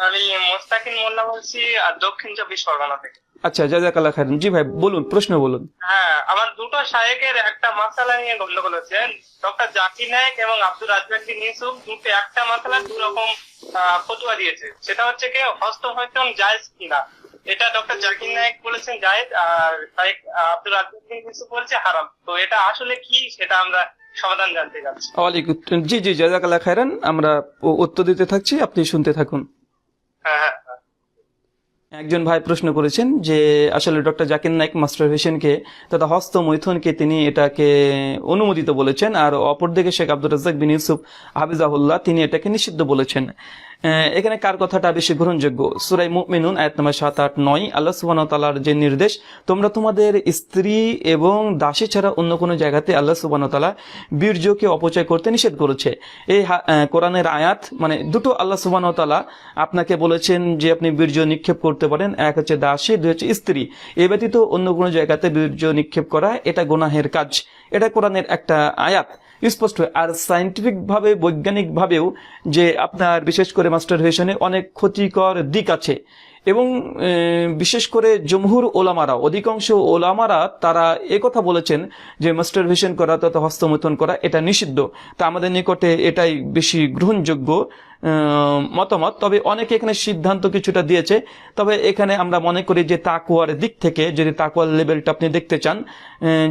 আমি মোস্তাকিম মোল্লা বলছি, আর দক্ষিণ চব্বিশ পরগনা থেকে। আচ্ছা, জাযাকাল্লাহ খাইরান। জি ভাই বলুন, প্রশ্ন বলুন। হ্যাঁ, আমার দুটো শায়েখের একটা মাসালা নিয়ে গন্ডগোল হচ্ছে। ডক্টর জাকির নায়েক এবং আব্দুল রাজ্জাক বিন ইউসুফ দুটো একটা মাসালা দু রকম ফতোয়া দিয়েছে। সেটা হচ্ছে কি হস্তমৈথুন জায়েজ কিনা। এটা ডক্টর জাকির নায়েক বলেছেন জায়েজ, আর শায়েখ আব্দুল রাজ্জাক বিন ইউসুফ বলছে হারাম। তো এটা আসলে কি, সেটা আমরা সমাধান জানতে চাচ্ছি। ওয়ালাইকুম। জি জি, জাযাকাল্লাহ খাইরান, আমরা উত্তর দিতে থাকছি, আপনি শুনতে থাকুন। হ্যাঁ হ্যাঁ। একজন ভাই প্রশ্ন করেছেন যে আসলে ডক্টর জাকির নায়েক মাস্টারবেশনকে তথা হস্তমৈথুনকে তিনি এটাকে অনুমোদিত বলেছেন, আর অপরদিকে শেখ আব্দুর রাজ্জাক বিন ইউসুফ হাফিজাহুল্লাহ তিনি এটাকে নিষিদ্ধ বলেছেন। এখানে কার কথাটা বেশি গ্রহণযোগ্য? সূরা মুমিনুন আয়াত নম্বর 7, 8, 9 আল্লাহ সুবহানাহু ওয়া তাআলার যে নির্দেশ, তোমরা তোমাদের স্ত্রী এবং দাসী ছাড়া অন্য কোনো জায়গাতে আল্লাহ সুবহানাহু ওয়া তাআলা বীর্যকে অপচয় করতে নিষেধ করেছে। এই কোরআনের আয়াত মানে দুটো আল্লাহ সুবহানাহু ওয়া তাআলা আপনাকে বলেছেন যে আপনি বীর্য নিক্ষেপ করতে পারেন, এক হচ্ছে দাসী, দুই হচ্ছে স্ত্রী। এ ব্যতীত অন্য কোনো জায়গাতে বীর্য নিক্ষেপ করা এটা গুনাহের কাজ। এটা কোরআনের একটা আয়াত স্পষ্ট। আর সায়েন্টিফিক ভাবে, বৈজ্ঞানিক ভাবেও যে আপনার বিশেষ করে মাস্টারবেশনে অনেক ক্ষতিকর দিক আছে, এবং বিশেষ করে জমহুর ওলামারা, অধিকাংশ ওলামারা তারা একথা বলেছেন যে মাস্টারবেশন করা তথা হস্তমৈথুন করা এটা নিষিদ্ধ। তা আমাদের নিকটে এটাই বেশি গ্রহণযোগ্য মতামত। তবে অনেকে এখানে সিদ্ধান্ত কিছুটা দিয়েছে। তবে এখানে আমরা মনে করি যে তাকওয়ার দিক থেকে, যদি তাকওয়ার লেভেলটা আপনি দেখতে চান,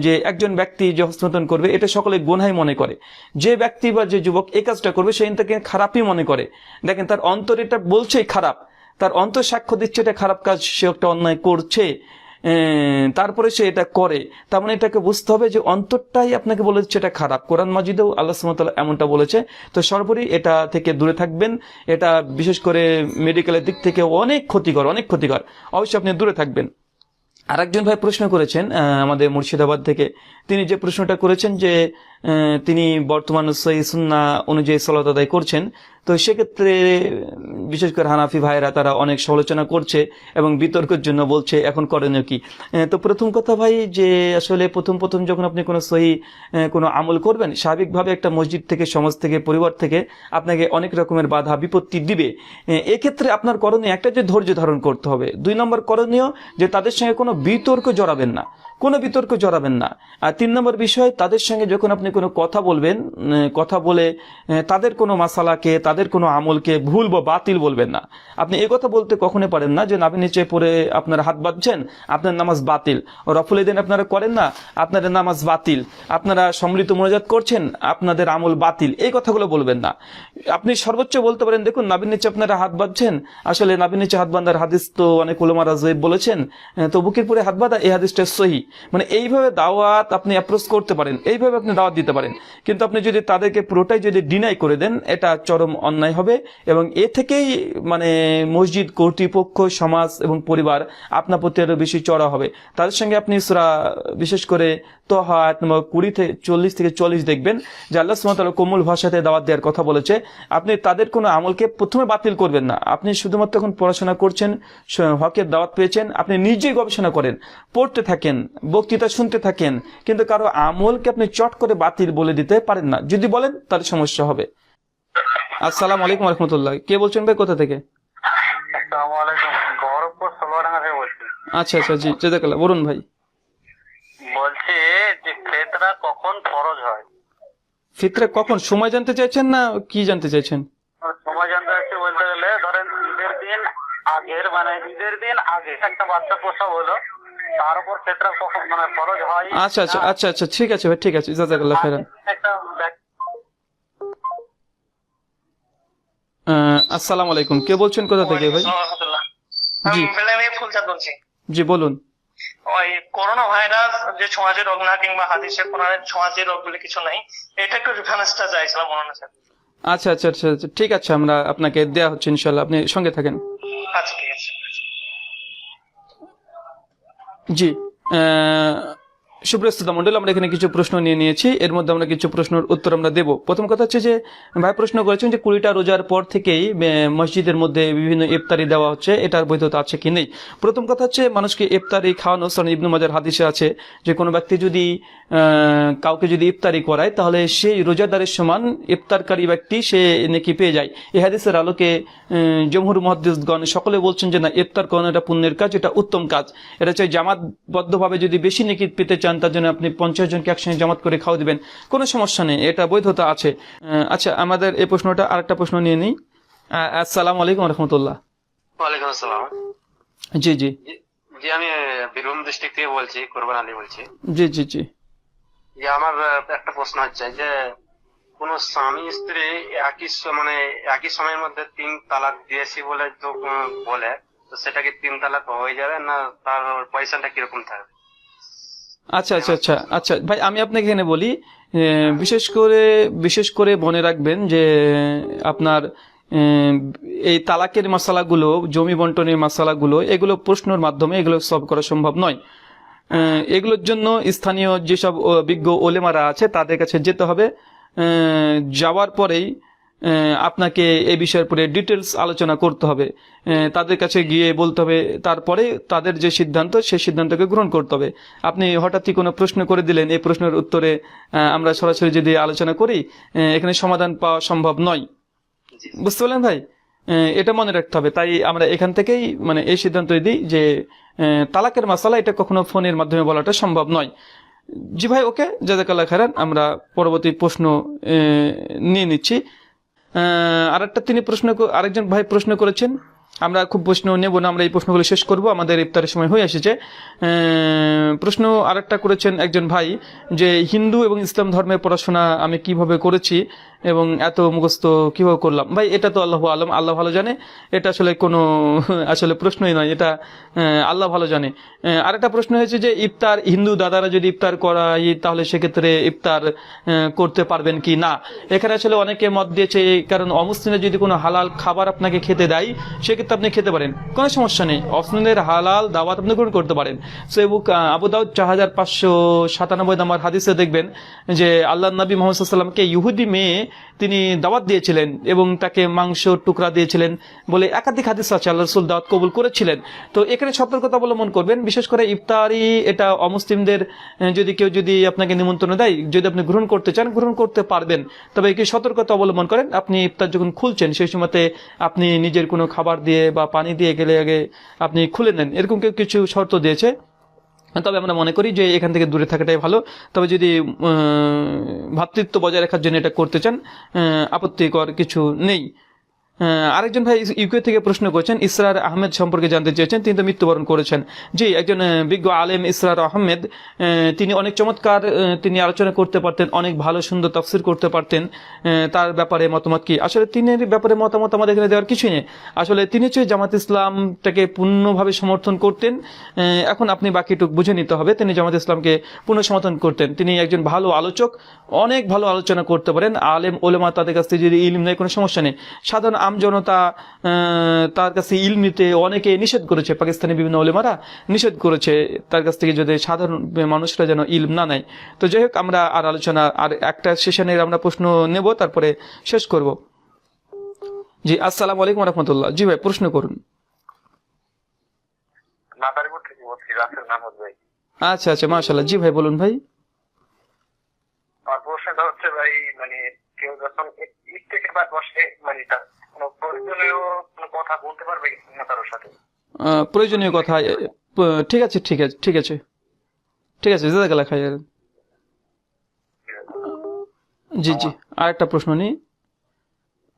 যে একজন ব্যক্তি যে হস্তমৈথুন করবে এটা সকলে গুনাহ মনে করে। যে ব্যক্তি বা যে যুবক এই কাজটা করবে সে তাকে খারাপই মনে করে। দেখেন তার অন্তর এটা বলছেই খারাপ, তার অন্তর সাক্ষ্য দিচ্ছে এটা খারাপ কাজ, সে একটা অন্যায় করছে, তারপরে সে এটা করে। তার মানে এটাকে বুঝতে হবে যে অন্তরটাই আপনাকে বলেছে এটা খারাপ। কোরআন মাজিদেও আল্লাহ সুবহানাহু ওয়া তাআলা এমনটা বলেছে। তো সর্বোপরি এটা থেকে দূরে থাকবেন। এটা বিশেষ করে মেডিকেলের দিক থেকে অনেক ক্ষতিকর, অনেক ক্ষতিকর। অবশ্যই আপনি দূরে থাকবেন। আরেকজন ভাই প্রশ্ন করেছেন আমাদের মুর্শিদাবাদ থেকে। তিনি যে প্রশ্নটা করেছেন যে তিনি বর্তমান সহিহ সুন্নাহ অনুযায়ী সালাত আদায় করছেন, তো সেক্ষেত্রে বিশেষ করে হানাফি ভাইরা তারা অনেক সমালোচনা করছে এবং বিতর্কের জন্য বলছে এখন করণীয় কি। তো প্রথম কথা ভাই, যে আসলে প্রথম প্রথম যখন আপনি কোনো সহিহ কোনো আমল করবেন, স্বাভাবিকভাবে একটা মসজিদ থেকে, সমাজ থেকে, পরিবার থেকে আপনাকে অনেক রকমের বাধা বিপত্তি দিবে। এক্ষেত্রে আপনার করণীয় একটা, যে ধৈর্য ধারণ করতে হবে। 2 নম্বর করণীয় যে তাদের সঙ্গে কোনো বিতর্ক জড়াবেন না, কোনো বিতর্ক জড়াবেন না। আর 3 নম্বর বিষয়, তাদের সঙ্গে যখন আপনি কোনো কথা বলবেন, কথা বলে তাদের কোনো মাসালাকে, তাদের কোনো আমলকে ভুল বা বাতিল বলবেন না। আপনি এই কথা বলতে কখনো পারেন না যে নাভি নিচে পড়ে আপনারা হাত বাঁধছেন, আপনার নামাজ বাতিল। রফুল ইদান আপনারা করেন না, আপনাদের নামাজ বাতিল। আপনারা সম্মিলিত মোনাজাত করছেন, আপনাদের আমল বাতিল। এই কথাগুলো বলবেন না। আপনি সর্বোচ্চ বলতে পারেন, দেখুন নাভির নিচে আপনারা হাত বাঁধছেন, আসলে নাভির নিচে হাত বাঁধার হাদিস তো অনেক উলামারা জয়ীফ বলেছেন, তো বুকের পরে হাত বাঁধা এই হাদিসটা সহিহ। মানে এইভাবে দাওয়াত আপনি অ্যাপ্রোচ করতে পারেন, এইভাবে আপনি দাওয়াত দিতে পারেন। কিন্তু আপনি যদি তাদেরকে পুরোটাই যদি ডিনাই করে দেন, এটা চরম অন্যায় হবে। এবং এ থেকেই মানে মসজিদ কর্তৃপক্ষ, সমাজ এবং পরিবার আপনার প্রতি আরো বেশি চড়া হবে। তাদের সঙ্গে আপনি সূরা বিশেষ করে তোহা আয়াত নম্বর 40 থেকে 40 দেখবেন যে আল্লাহ সুবহানাহু ওয়া তাআলা কোমল ভাষাতে দাওয়াত দেওয়ার কথা বলেছে। আপনি তাদের কোনো আমলকে প্রথমে বাতিল করবেন না। আপনি শুধুমাত্র এখন পড়াশোনা করছেন, হকের দাওয়াত পেয়েছেন, আপনি নিজেই গবেষণা করেন, পড়তে থাকেন, বক্তৃতা শুনতে থাকেন, কিন্তু কারো আমলকে আপনি চট করে বাতিল বলে দিতে পারেন না। যদি বলেন তাহলে সমস্যা হবে। আসসালামু আলাইকুম ওয়া রাহমাতুল্লাহ। কে বলছেন ভাই, কোথা থেকে? আসসালামু আলাইকুম, গৌরবপুর সোলডাঙ্গা থেকে বলছি। আচ্ছা আচ্ছা, জি জাযাকাল্লাহ, বলুন ভাই। বলছি যে ফিতরা কখন ফরজ হয়? ফিতরা কখন, সময় জানতে চাইছেন না কি জানতে চাইছেন? সময় জানতে চাচ্ছি বলতে গেলে ধরেন ঈদের দিন আগের, মানে ঈদের দিন আগে একটা বাচ্চা প্রসব হলো, তার উপর ফিতরা কখন মানে ফরজ হয়? আচ্ছা আচ্ছা আচ্ছা আচ্ছা, ঠিক আছে ভাই, ঠিক আছে, জাযাকাল্লাহ খাইরান। একটা আসসালামু আলাইকুম, কে বলছেন, কোথা থেকে ভাই? জি আমি ফুলচাঁদ বলছি। জি বলুন। ওই করোনা ভাইরাস যে ছোঁয়াচে রোগ না, কিংবা হাদিসে কোরআনের ছোঁয়াচে রোগ বলে কিছু নাই, এটা একটু রেফারেন্সটা চাইছিলাম মনে হচ্ছে। আচ্ছা আচ্ছা আচ্ছা আচ্ছা, ঠিক আছে, আমরা আপনাকে দেয়া হচ্ছে ইনশাআল্লাহ, আপনি সঙ্গে থাকেন। আচ্ছা ঠিক আছে। জি, সুপ্রিয় শ্রোতা মণ্ডল, আমরা এখানে কিছু প্রশ্ন নিয়ে নিয়েছি, এর মধ্যে আমরা কিছু প্রশ্নের উত্তর আমরা দেব। প্রথম কথা হচ্ছে যে ভাই প্রশ্ন করেছেন যে 20টা রোজার পর থেকেই মসজিদের মধ্যে বিভিন্ন ইফতারি দেওয়া হচ্ছে, এটার বৈধতা আছে কি নেই। প্রথম কথা হচ্ছে মানুষকে ইফতারি খাওয়ানো সনদ ইবনে মাজার হাদিসে আছে যে কোনো ব্যক্তি যদি কাউকে যদি ইফতারি করায় তাহলে সেই রোজাদারের সমান ইফতারকারী ব্যক্তি সে নাকি পেয়ে যায়। এই হাদিসের আলোকে জমহুর মুহাদ্দিসগণ সকলে বলছেন যে না, ইফতার করানো এটা পুণ্যের কাজ, এটা উত্তম কাজ। এটা চাই জামাতবদ্ধভাবে যদি বেশি নেকি পেতে চান তার জন্য আপনি 50 জনকে একসঙ্গে জামাত করে খাওয়া দিবেন, কোনো সমস্যা নেই, এটা বৈধতা আছে। আচ্ছা, আমাদের এই প্রশ্নটা আরেকটা প্রশ্ন নিয়ে নিই। আসসালামু আলাইকুম রহমতুল্লাহ। ওয়ালাইকুম আসসালাম। জি জি জি, আমি বীরভূম ডিস্ট্রিক্ট থেকে বলছি, কোরবান আলী বলছি। জি জি জি যে আমার একটা প্রশ্ন হচ্ছে যে কোন স্বামী স্ত্রী একই সময়ের মধ্যে 3 তালাক দিয়েছি বলে তো বলে, তো সেটা কি 3 তালাক হয়ে যাবে না তার পয়সাটা কিরকম থাকবে? আচ্ছা আচ্ছা আচ্ছা আচ্ছা ভাই, আমি আপনাকে এখানে বলি, বিশেষ করে মনে রাখবেন যে আপনার এই তালাকের মশালাগুলো, জমি বন্টনের মশালাগুলো, এগুলো প্রশ্নের মাধ্যমে এগুলো সলভ করা সম্ভব নয়। এগুলোর জন্য স্থানীয় যেসব বিজ্ঞ ওলেমারা আছে তাদের কাছে যেতে হবে। যাওয়ার পরেই আপনাকে এই বিষয়ের উপরে ডিটেলস আলোচনা করতে হবে, তাদের কাছে গিয়ে বলতে হবে, তারপরে তাদের যে সিদ্ধান্ত সেই সিদ্ধান্তকে গ্রহণ করতে হবে। আপনি হঠাৎই কোনো প্রশ্ন করে দিলেন, এই প্রশ্নের উত্তরে আমরা সরাসরি যদি আলোচনা করি এখানে সমাধান পাওয়া সম্ভব নয়। বুঝতে পারলেন ভাই? এটা মনে রাখতে হবে। তাই আমরা এখান থেকেই এই সিদ্ধান্ত দিই যে তালাকের মাসালা এটা কখনো ফোনের মাধ্যমে বলাটা সম্ভব নয়। জি ভাই, ওকে, জাযাকাল্লাহ খাইরান। আমরা পরবর্তী প্রশ্ন নিয়ে নিচ্ছি। আরেকজন ভাই প্রশ্ন করেছেন, আমরা খুব প্রশ্ন নেব না, আমরা এই প্রশ্নগুলো শেষ করব, আমাদের ইফতারের সময় হয়ে এসেছে। প্রশ্ন আরেকটা করেছেন একজন ভাই যে হিন্দু এবং ইসলাম ধর্মের পড়াশোনা আমি কিভাবে করেছি এবং এত মুখস্থ কিভাবে করলাম। ভাই এটা তো আল্লাহু আলম, আল্লাহ ভালো জানে, এটা আসলে কোনো প্রশ্নই নয়, এটা আল্লাহ ভালো জানে। আরেকটা প্রশ্ন হয়েছে যে ইফতার হিন্দু দাদারা যদি ইফতার করাই তাহলে সেক্ষেত্রে ইফতার করতে পারবেন কি না। এখানে আসলে অনেকে মত দিয়েছে, কারণ অমুসলিমরা যদি কোনো হালাল খাবার আপনাকে খেতে দেয় সেক্ষেত্রে আপনি খেতে পারেন, কোনো সমস্যা নেই, অমুসলিমদের হালাল দাওয়াত আপনি গ্রহণ করতে পারেন। সহিহ আবু দাউদ 4597 নম্বর হাদিসে দেখবেন যে আল্লাহ নবী মুহাম্মদ সাল্লাল্লাহু আলাইহি ওয়াসাল্লামকে ইহুদি মেয়ে তিনি দাওয়াত দিয়েছিলেন এবং তাকে মাংস টুকরা দিয়েছিলেন বলে একাধিক হাদিস আছে, আল্লাহ রাসূল দাওয়াত কবুল করেছিলেন। তো এখানে সতর্কতা অবলম্বন করবেন, বিশেষ করে ইফতারি এটা অমুসলিমদের কেউ যদি আপনাকে নিমন্ত্রণ দেয়, যদি আপনি গ্রহণ করতে চান গ্রহণ করতে পারবেন, তবে কি সতর্কতা অবলম্বন করেন, আপনি ইফতার যখন খুলছেন সেই সময়তে আপনি নিজের কোনো খাবার দিয়ে বা পানি দিয়ে গেলে আগে আপনি খুলে নেন, এরকম কেউ কিছু শর্ত দিয়েছে। তবে আমরা মনে করি যে এখান থেকে দূরে থাকাটাই ভালো। তবে যদি ভ্রাতৃত্ব বজায় রাখার জন্য এটা করতে চান আপত্তিকর কিছু নেই। আরেকজন ভাই ইউকে থেকে প্রশ্ন করেছেন, ইসরার আহমেদ সম্পর্কে জানতে চেয়েছেন, তিনি তো মৃত্যুবরণ করেছেন। জি, একজন বিজ্ঞ আলেম ইসরার আহমেদ, তিনি অনেক চমৎকার তিনি আলোচনা করতে পারতেন, অনেক ভালো সুন্দর তাফসীর করতে পারতেন। তার ব্যাপারে মতামত কি? আসলে তিনের ব্যাপারে মতামত আমাদের এখানে দেওয়ার কিছুই নেই। আসলে তিনি হচ্ছে জামাত ইসলামটাকে পূর্ণভাবে সমর্থন করতেন। এখন আপনি বাকিটুক বুঝে নিতে হবে, তিনি জামাত ইসলামকে পূর্ণ সমর্থন করতেন। তিনি একজন ভালো আলোচক, অনেক ভালো আলোচনা করতে পারেন। আলেম ওলেমা তাদের কাছ থেকে যদি ইলম নেই কোনো সমস্যা নেই। সাধারণ আমজনতা তার কাছে ইলম নিতে অনেকে নিষেধ করেছে, পাকিস্তানি বিভিন্ন ওলেমারা নিষেধ করেছে তার কাছ থেকে যদি সাধারণ মানুষরা যেন ইলম না নেয়। তো যাই হোক, আমরা আর আলোচনা আর একটা সেশনের আমরা প্রশ্ন নেব, তারপরে শেষ করব। জি, আসসালামু আলাইকুম রহমতুল্লাহ। জি ভাই, প্রশ্ন করুন। আচ্ছা আচ্ছা, মাশাআল্লাহ। জি ভাই, বলুন ভাই। আর প্রশ্নটা হচ্ছে ভাই, কেউ যখন থেকে বসে প্রয়োজনীয় কোনো কথা বলতে পারবে না কারোর সাথে? প্রয়োজনীয় কথা, ঠিক আছে ঠিক আছে ঠিক আছে ঠিক আছে, জাযাকাল্লাহ খাইর। জি জি, আরেকটা প্রশ্ন নিই।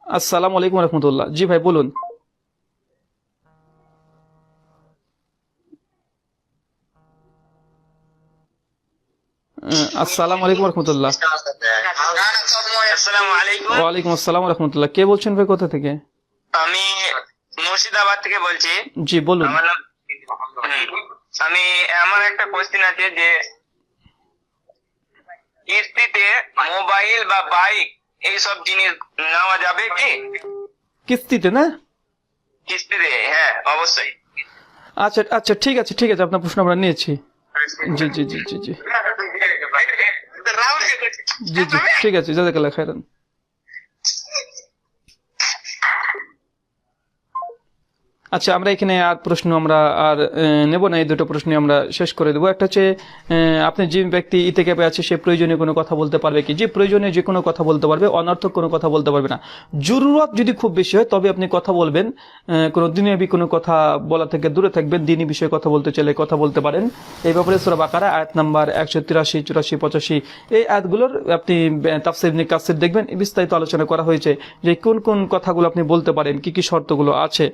আসসালামু আলাইকুম রহমতুল্লাহ। জি ভাই, বলুন। আসসালামু আলাইকুম রহমতুল্লাহ। ওয়ালাইকুম আসসালাম রহমতুল্লাহ। কে বলছেন ভাই, কোথা থেকে? আমি মুর্শিদাবাদ থেকে বলছি। জি বলুন। আমার একটা কোশ্চেন আছে যে কিস্তিতে মোবাইল বা বাইক এইসব জিনিস নেওয়া যাবে কি? কিস্তিতে না? কিস্তিতে, হ্যাঁ অবশ্যই। আচ্ছা আচ্ছা, ঠিক আছে ঠিক আছে, আপনার প্রশ্ন আমরা নিয়েছি। জি জি জি জি জি রাহুলকে করছি। জি জি ঠিক আছে, জাযাকাল্লাহ খাইরান। আচ্ছা, আমরা এখানে আর প্রশ্ন আমরা আর নেব না, এই দুটো প্রশ্ন আমরা শেষ করে দেবো। একটা হচ্ছে আপনি যে ব্যক্তি ইতিকাফে আছে সে প্রয়োজনীয় কোনো কথা বলতে পারবে কি? যে প্রয়োজনীয় যে কোনো কথা বলতে পারবে, অনর্থক কোনো কথা বলতে পারবে না। জরুরত যদি খুব বেশি হয় তবে আপনি কথা বলবেন, কোনো দুনিয়াবি কোনো কথা বলা থেকে দূরে থাকবেন। দিনী বিষয়ে কথা বলতে চাইলে কথা বলতে পারেন। এই ব্যাপারে সূরা বাকারা আয়াত নাম্বার 183, 84, 85 এই আয়াতগুলোর আপনি তাফসীর ইবনে কাসির দেখবেন, বিস্তারিত আলোচনা করা হয়েছে যে কোন কোন কথাগুলো আপনি বলতে পারেন, কি কি শর্তগুলো আছে।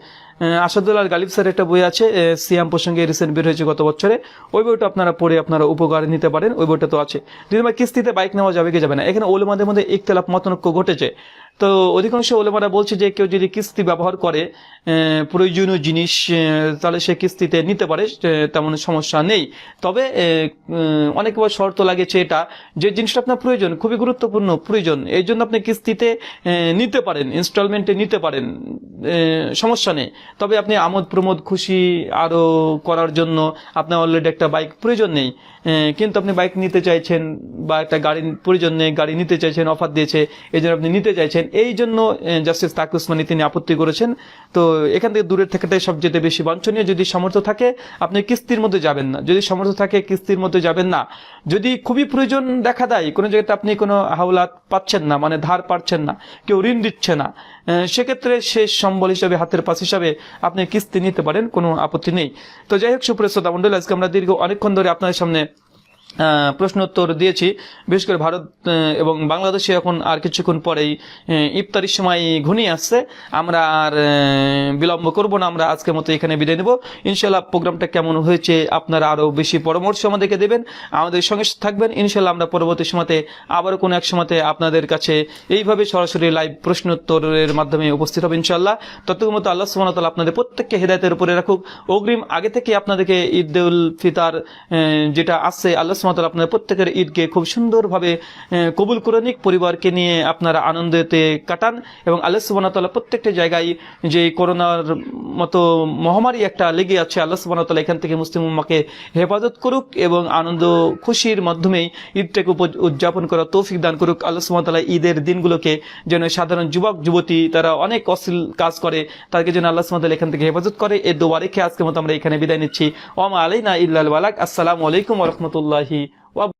আসাদুল্লাহ গালিব স্যার একটা বই আছে সিয়াম প্রসঙ্গে, রিসেন্ট বের হয়েছে গত বছরে, ওই বইটা আপনারা পড়ে আপনারা উপকার নিতে পারেন। ওই বইটা তো আছে। দুই নম্বর, কিস্তিতে বাইক নেওয়া যাবে কি যাবে না, এখানে ওলামাদের মধ্যে ইখতিলাফ মতনৈক্য ঘটেছে। তো অধিকাংশ ওলামারা বলছে যে কেউ যদি কিস্তি ব্যবহার করে প্রয়োজনীয় জিনিস, তাহলে সে কিস্তিতে নিতে পারে, তেমন সমস্যা নেই। তবে অনেক শর্ত লাগেছে এটা, যে জিনিসটা আপনার প্রয়োজন, খুবই গুরুত্বপূর্ণ প্রয়োজন, এই জন্য আপনি কিস্তিতে নিতে পারেন, ইনস্টলমেন্টে নিতে পারেন, সমস্যা নেই। তবে আপনি আমোদ প্রমোদ খুশি আরো করার জন্য আপনার অলরেডি একটা বাইক প্রয়োজন নেই, কিন্তু আপনি বাইক নিতে চাইছেন, বা একটা গাড়ির প্রয়োজন নেই, গাড়ি নিতে চাইছেন, অফার দিয়েছে এই জন্য আপনি নিতে চাইছেন, এই জন্য জাস্টিস তাকি উসমানী তিনি আপত্তি করেছেন। তো এখান থেকে দূরে থাকাটাই সবচেয়ে বেশি বাঞ্ছনীয়। যদি সামর্থ্য থাকে আপনি কিস্তির মধ্যে যাবেন না, যদি সামর্থ্য থাকে কিস্তির মধ্যে যাবেন না। যদি খুবই প্রয়োজন দেখা দেয়, কোনো জায়গাতে আপনি কোনো হাওলাত পাচ্ছেন না, মানে ধার পাচ্ছেন না, কেউ ঋণ দিচ্ছে না, সেক্ষেত্রে শেষ সম্বল হিসাবে, হাতের পাশ হিসাবে আপনি কিস্তি নিতে পারেন, কোনো আপত্তি নেই। তো যাই হোক, সুপ্রিয় শ্রোতা মণ্ডলী, আজকে আমরা দীর্ঘ অনেকক্ষণ ধরে আপনাদের সামনে প্রশ্ন উত্তর দিয়েছি। বিশেষ করে ভারত এবং বাংলাদেশে এখন আর কিছুক্ষণ পরেই ইফতারির সময় ঘনিয়ে আসছে। আমরা আর বিলম্ব করব না, আমরা আজকের মতো এখানে বিদায় নেব। ইনশাল্লাহ প্রোগ্রামটা কেমন হয়েছে আপনারা আরো বেশি পরামর্শ আমাদেরকে দেবেন, আমাদের সঙ্গে থাকবেন। ইনশাল্লাহ আমরা পরবর্তী সময়তে আবারও কোনো এক সময়তে আপনাদের কাছে এইভাবে সরাসরি লাইভ প্রশ্ন উত্তরের মাধ্যমে উপস্থিত হবে ইনশাল্লাহ। ততক্ষণ মতো আল্লাহ সুবহানাহু ওয়া তাআলা আপনাদের প্রত্যেককে হেদায়েতের উপরে রাখুক। অগ্রিম আগে থেকে আপনাদেরকে ঈদ উল ফিতর যেটা আছে, আল্লাহ সুবহানাহু ওয়া তাআলা আপনাদের প্রত্যেকের ঈদকে খুব সুন্দরভাবে কবুল করে নিক, পরিবারকে নিয়ে আপনারা আনন্দতে কাটান, এবং আল্লাহ সুবহানাহু ওয়া তাআলা প্রত্যেকটা জায়গায় যে করোনার মতো মহামারী একটা লেগে আছে, আল্লাহ সুবহানাহু ওয়া তাআলা এখান থেকে মুসলিম উম্মাহকে হেফাজত করুক এবং আনন্দ খুশির মাধ্যমে ঈদটাকে উদযাপন করার তৌফিক দান করুক। আল্লাহ সুবহানাহু ওয়া তাআলা ঈদের দিনগুলোকে যেন সাধারণ যুবক যুবতী তারা অনেক অশ্লীল কাজ করে, তাদেরকে যেন আল্লাহ সুবহানাহু ওয়া তাআলা এখান থেকে হেফাজত করে। এই দোয়া রেখে আজকের মতো আমরা এখানে বিদায় নিচ্ছি। ওয়া মা আলাইনা ইল্লাল বালাগ। আসসালামু আলাইকুম ওয়া রাহমাতুল্লাহি